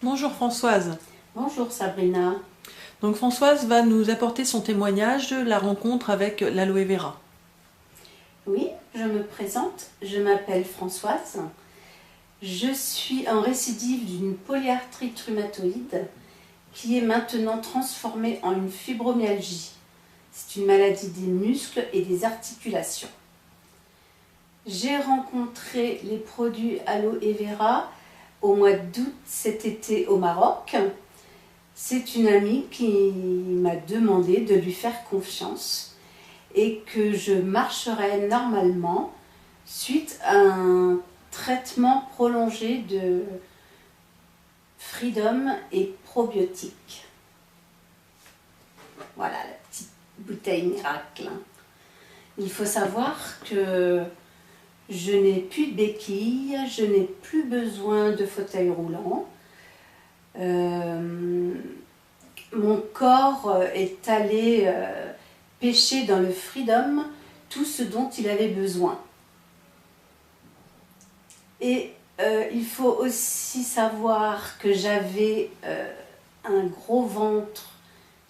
Bonjour Françoise. Bonjour Sabrina. Donc Françoise va nous apporter son témoignage de la rencontre avec l'aloe vera. Oui, je me présente, je m'appelle Françoise. Je suis en récidive d'une polyarthrite rhumatoïde qui est maintenant transformée en une fibromyalgie. C'est une maladie des muscles et des articulations. J'ai rencontré les produits aloe vera au mois d'août cet été au Maroc. C'est une amie qui m'a demandé de lui faire confiance et que je marcherai normalement suite à un traitement prolongé de Freedom et probiotiques. Voilà la petite bouteille miracle. Il faut savoir que je n'ai plus de béquilles, je n'ai plus besoin de fauteuil roulant. Mon corps est allé pêcher dans le Freedom tout ce dont il avait besoin. Et il faut aussi savoir que j'avais un gros ventre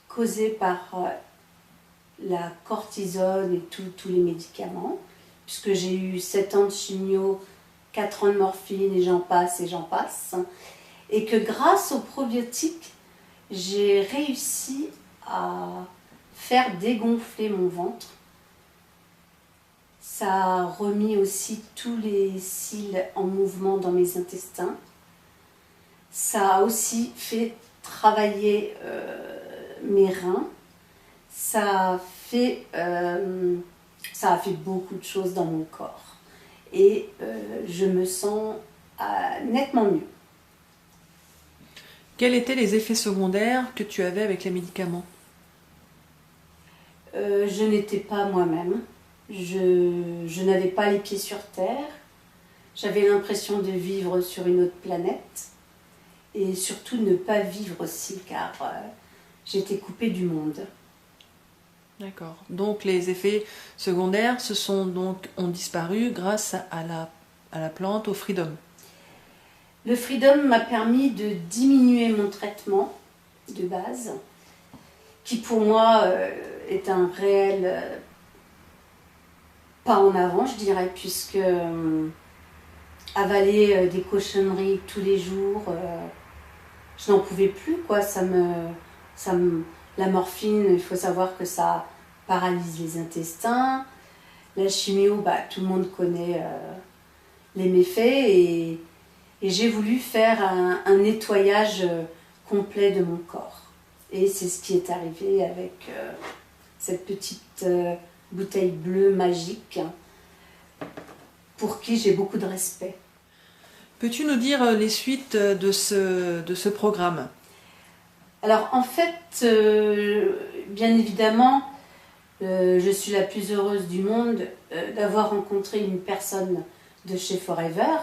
causé par la cortisone et tous les médicaments, puisque j'ai eu 7 ans de chimio, 4 ans de morphine et j'en passe. Et que grâce aux probiotiques, j'ai réussi à faire dégonfler mon ventre. Ça a remis aussi tous les cils en mouvement dans mes intestins. Ça a aussi fait travailler mes reins. Ça a fait beaucoup de choses dans mon corps. Et je me sens nettement mieux. Quels étaient les effets secondaires que tu avais avec les médicaments? Je n'étais pas moi-même. Je n'avais pas les pieds sur terre. J'avais l'impression de vivre sur une autre planète. Et surtout ne pas vivre aussi, car j'étais coupée du monde. D'accord. Donc les effets secondaires ont disparu grâce à la plante, au Freedom. Le Freedom m'a permis de diminuer mon traitement de base, qui pour moi est un réel pas en avant, je dirais, puisque avaler des cochonneries tous les jours, je n'en pouvais plus, quoi. La morphine, il faut savoir que ça paralyse les intestins. La chimio, tout le monde connaît les méfaits, et j'ai voulu faire un nettoyage complet de mon corps. Et c'est ce qui est arrivé avec cette petite bouteille bleue magique pour qui j'ai beaucoup de respect. Peux-tu nous dire les suites de ce programme? Alors en fait, bien évidemment, je suis la plus heureuse du monde d'avoir rencontré une personne de chez Forever.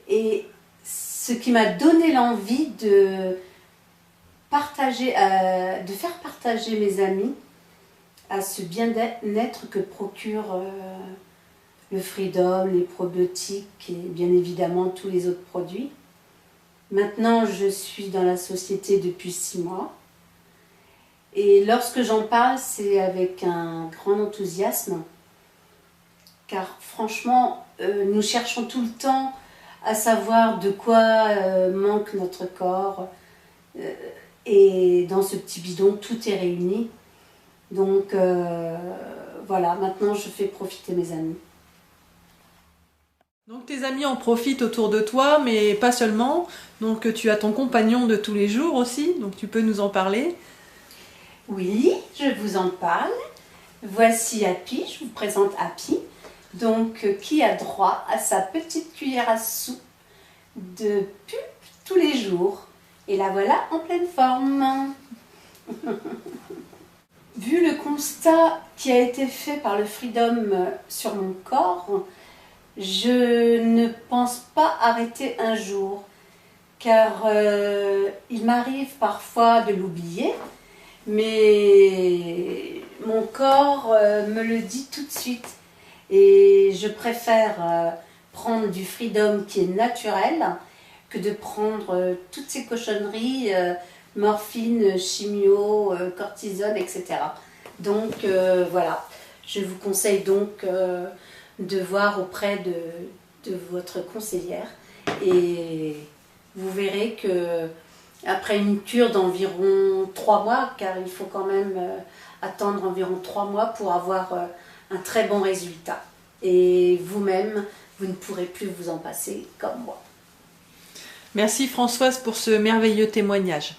Et ce qui m'a donné l'envie de faire partager mes amis à ce bien-être que procure le Freedom, les probiotiques et bien évidemment tous les autres produits. Maintenant, je suis dans la société depuis 6 mois. Et lorsque j'en parle, c'est avec un grand enthousiasme. Car franchement, nous cherchons tout le temps à savoir de quoi manque notre corps. Et dans ce petit bidon, tout est réuni. Donc voilà, maintenant je fais profiter mes amis. Donc tes amis en profitent autour de toi, mais pas seulement. Donc tu as ton compagnon de tous les jours aussi, donc tu peux nous en parler. Oui, je vous en parle. Voici Happy, je vous présente Happy. Donc qui a droit à sa petite cuillère à soupe de pulpe tous les jours. Et la voilà en pleine forme. Vu le constat qui a été fait par le Freedom sur mon corps, je ne pense pas arrêter un jour, car il m'arrive parfois de l'oublier, mais mon corps me le dit tout de suite. Et je préfère prendre du Freedom qui est naturel que de prendre toutes ces cochonneries, morphine, chimio, cortisone, etc. Donc voilà, je vous conseille donc de voir auprès de votre conseillère et vous verrez que après une cure d'environ 3 mois, car il faut quand même attendre environ 3 mois pour avoir un très bon résultat. Et vous-même, vous ne pourrez plus vous en passer comme moi. Merci Françoise pour ce merveilleux témoignage.